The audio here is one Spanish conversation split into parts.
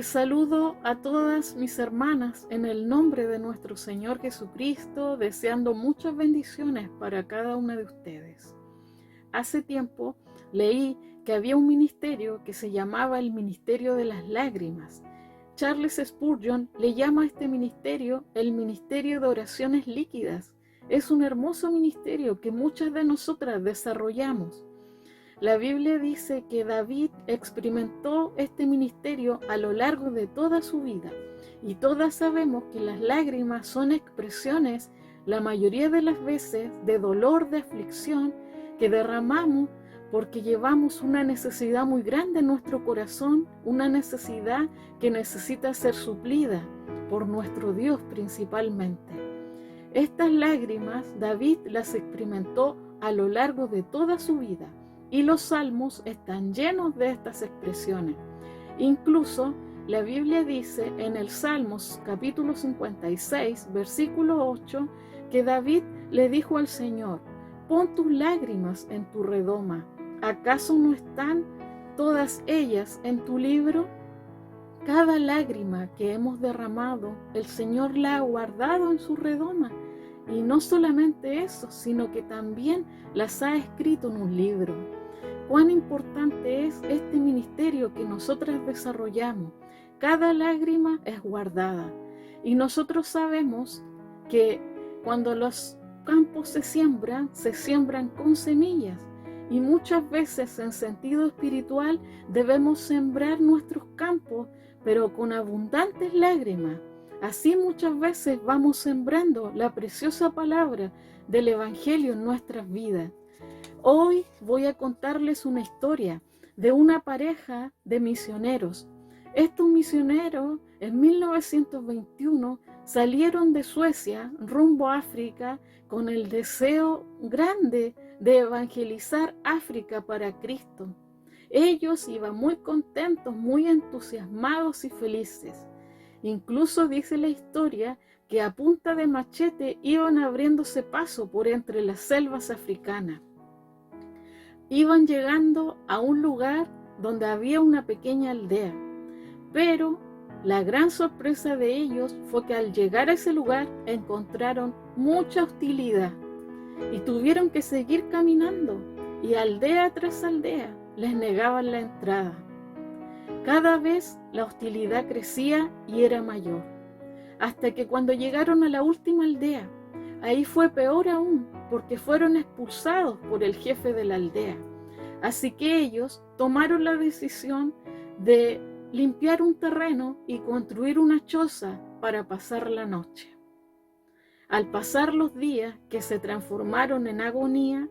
Les saludo a todas mis hermanas en el nombre de nuestro Señor Jesucristo, deseando muchas bendiciones para cada una de ustedes. Hace tiempo leí que había un ministerio que se llamaba el Ministerio de las Lágrimas. Charles Spurgeon le llama a este ministerio el Ministerio de Oraciones Líquidas. Es un hermoso ministerio que muchas de nosotras desarrollamos. La Biblia dice que David experimentó este ministerio a lo largo de toda su vida, y todas sabemos que las lágrimas son expresiones, la mayoría de las veces, de dolor, de aflicción, que derramamos porque llevamos una necesidad muy grande en nuestro corazón, una necesidad que necesita ser suplida por nuestro Dios principalmente. Estas lágrimas David las experimentó a lo largo de toda su vida. Y los salmos están llenos de estas expresiones. Incluso la Biblia dice en el Salmos capítulo 56, versículo 8, que David le dijo al Señor: pon tus lágrimas en tu redoma. ¿Acaso no están todas ellas en tu libro? Cada lágrima que hemos derramado, el Señor la ha guardado en su redoma. Y no solamente eso, sino que también las ha escrito en un libro. Cuán importante es este ministerio que nosotras desarrollamos. Cada lágrima es guardada. Y nosotros sabemos que cuando los campos se siembran con semillas. Y muchas veces en sentido espiritual debemos sembrar nuestros campos, pero con abundantes lágrimas. Así muchas veces vamos sembrando la preciosa palabra del Evangelio en nuestras vidas. Hoy voy a contarles una historia de una pareja de misioneros. Estos misioneros en 1921 salieron de Suecia rumbo a África con el deseo grande de evangelizar África para Cristo. Ellos iban muy contentos, muy entusiasmados y felices. Incluso dice la historia que a punta de machete iban abriéndose paso por entre las selvas africanas. Iban llegando a un lugar donde había una pequeña aldea, pero la gran sorpresa de ellos fue que al llegar a ese lugar encontraron mucha hostilidad y tuvieron que seguir caminando, y aldea tras aldea les negaban la entrada. Cada vez la hostilidad crecía y era mayor, hasta que cuando llegaron a la última aldea, ahí fue peor aún, porque fueron expulsados por el jefe de la aldea. Así que ellos tomaron la decisión de limpiar un terreno y construir una choza para pasar la noche. Al pasar los días, que se transformaron en agonía,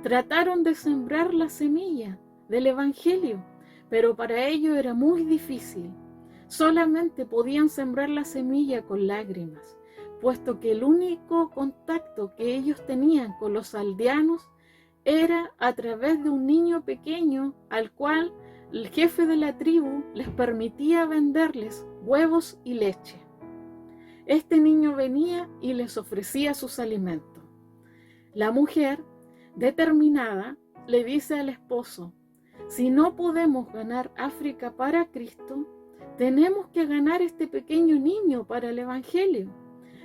trataron de sembrar la semilla del Evangelio, pero para ello era muy difícil. Solamente podían sembrar la semilla con lágrimas, puesto que el único contacto que ellos tenían con los aldeanos era a través de un niño pequeño al cual el jefe de la tribu les permitía venderles huevos y leche. Este niño venía y les ofrecía sus alimentos. La mujer, determinada, le dice al esposo: si no podemos ganar África para Cristo, tenemos que ganar este pequeño niño para el Evangelio.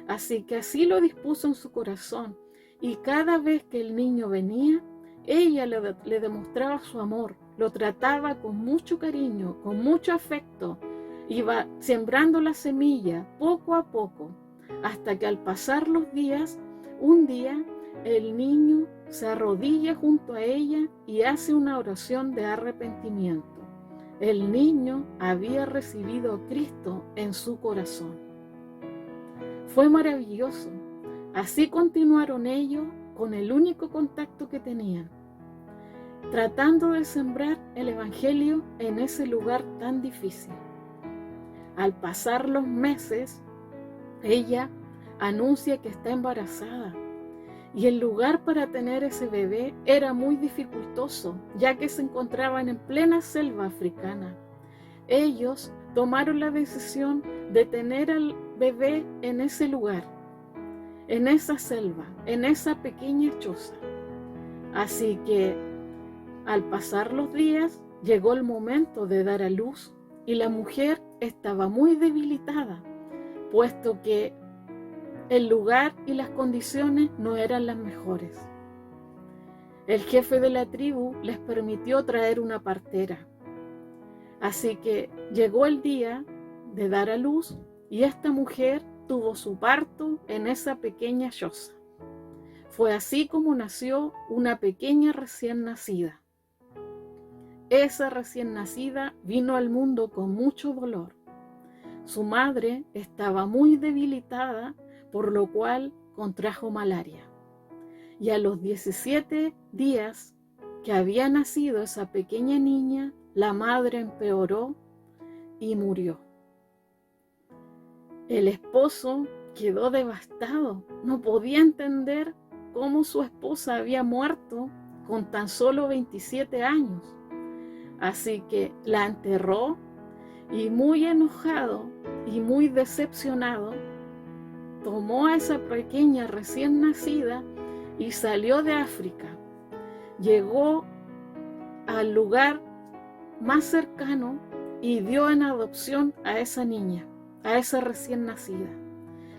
Así que así lo dispuso en su corazón, y cada vez que el niño venía, ella le demostraba su amor, lo trataba con mucho cariño, con mucho afecto, iba sembrando la semilla poco a poco, hasta que al pasar los días, un día el niño se arrodilla junto a ella y hace una oración de arrepentimiento. El niño había recibido a Cristo en su corazón. Fue maravilloso. Así continuaron ellos con el único contacto que tenían, tratando de sembrar el Evangelio en ese lugar tan difícil. Al pasar los meses, ella anuncia que está embarazada, y el lugar para tener ese bebé era muy dificultoso, ya que se encontraban en plena selva africana. Ellos tomaron la decisión de tener al bebé en ese lugar, en esa selva, en esa pequeña choza. Así que al pasar los días, llegó el momento de dar a luz, y la mujer estaba muy debilitada, puesto que el lugar y las condiciones no eran las mejores. El jefe de la tribu les permitió traer una partera. Así que llegó el día de dar a luz y esta mujer tuvo su parto en esa pequeña choza. Fue así como nació una pequeña recién nacida. Esa recién nacida vino al mundo con mucho dolor. Su madre estaba muy debilitada, por lo cual contrajo malaria. Y a los 17 días que había nacido esa pequeña niña, la madre empeoró y murió. El esposo quedó devastado, no podía entender cómo su esposa había muerto con tan solo 27 años. Así que la enterró y muy enojado y muy decepcionado, tomó a esa pequeña recién nacida y salió de África. Llegó al lugar más cercano y dio en adopción a esa niña, a esa recién nacida.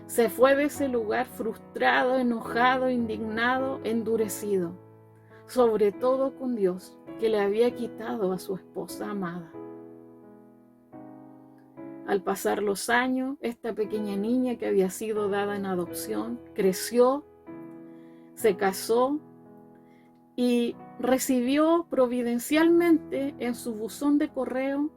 Se fue de ese lugar frustrado, enojado, indignado, endurecido, sobre todo con Dios, que le había quitado a su esposa amada. Al pasar los años, esta pequeña niña que había sido dada en adopción creció, se casó y recibió providencialmente en su buzón de correo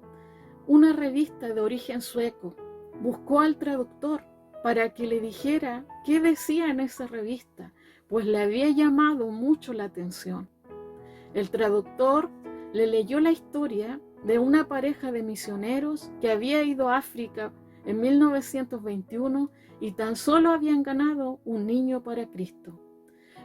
una revista de origen sueco. Buscó al traductor para que le dijera qué decía en esa revista, pues le había llamado mucho la atención. El traductor le leyó la historia de una pareja de misioneros que había ido a África en 1921 y tan solo habían ganado un niño para Cristo.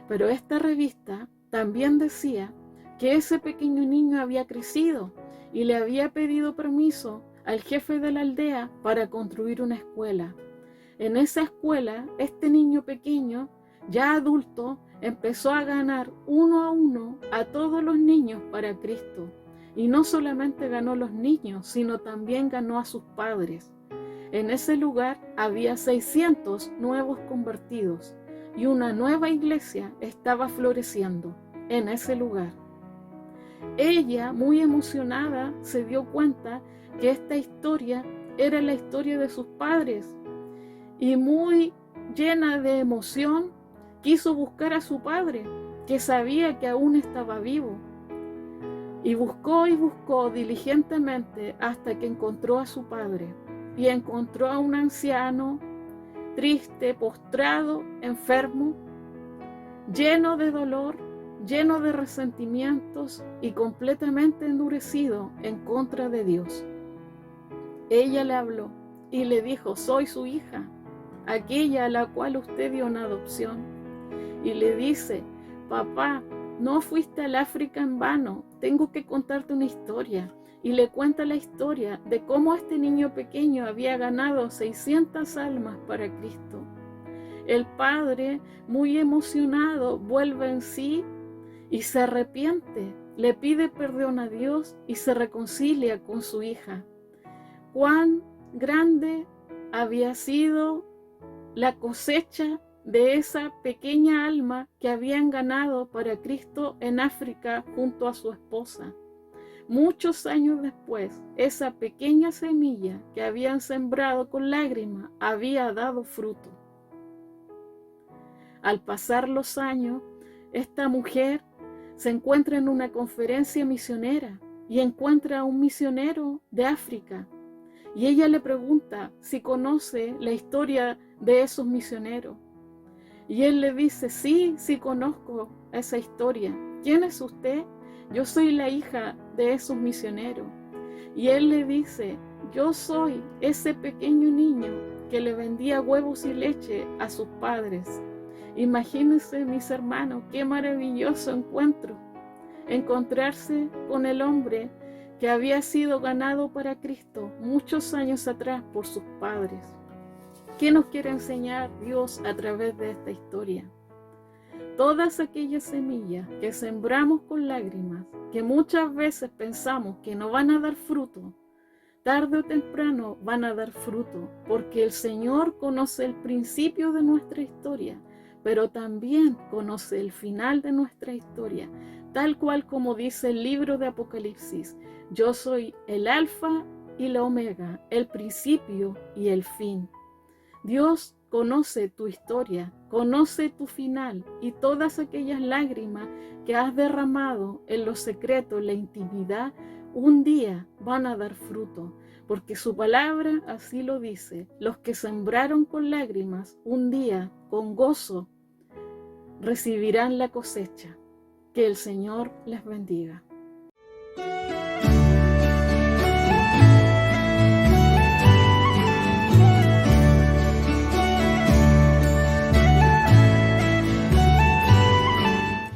Pero esta revista también decía que ese pequeño niño había crecido y le había pedido permiso al jefe de la aldea para construir una escuela. En esa escuela, este niño pequeño, ya adulto, empezó a ganar uno a uno a todos los niños para Cristo. Y no solamente ganó los niños, sino también ganó a sus padres. En ese lugar había 600 nuevos convertidos y una nueva iglesia estaba floreciendo en ese lugar. Ella, muy emocionada, se dio cuenta que esta historia era la historia de sus padres y muy llena de emoción quiso buscar a su padre, que sabía que aún estaba vivo. Y buscó diligentemente hasta que encontró a su padre. Y encontró a un anciano, triste, postrado, enfermo, lleno de dolor, lleno de resentimientos y completamente endurecido en contra de Dios. Ella le habló y le dijo: soy su hija, aquella a la cual usted dio en adopción. Y le dice: papá, no fuiste al África en vano, tengo que contarte una historia. Y le cuenta la historia de cómo este niño pequeño había ganado 600 almas para Cristo. El padre, muy emocionado, vuelve en sí y se arrepiente, le pide perdón a Dios y se reconcilia con su hija. Cuán grande había sido la cosecha de esa pequeña alma que habían ganado para Cristo en África junto a su esposa. Muchos años después, esa pequeña semilla que habían sembrado con lágrimas había dado fruto. Al pasar los años, esta mujer se encuentra en una conferencia misionera y encuentra a un misionero de África. Y ella le pregunta si conoce la historia de esos misioneros. Y él le dice: sí conozco esa historia. ¿Quién es usted? Yo soy la hija de esos misioneros. Y él le dice: yo soy ese pequeño niño que le vendía huevos y leche a sus padres. Imagínense, mis hermanos, qué maravilloso encuentro. Encontrarse con el hombre que había sido ganado para Cristo muchos años atrás por sus padres. ¿Qué nos quiere enseñar Dios a través de esta historia? Todas aquellas semillas que sembramos con lágrimas, que muchas veces pensamos que no van a dar fruto, tarde o temprano van a dar fruto, porque el Señor conoce el principio de nuestra historia, pero también conoce el final de nuestra historia, tal cual como dice el libro de Apocalipsis. Yo soy el Alfa y la Omega, el principio y el fin. Dios conoce tu historia, conoce tu final y todas aquellas lágrimas que has derramado en los secretos, en la intimidad, un día van a dar fruto, porque su palabra así lo dice. Los que sembraron con lágrimas, un día con gozo recibirán la cosecha. Que el Señor les bendiga.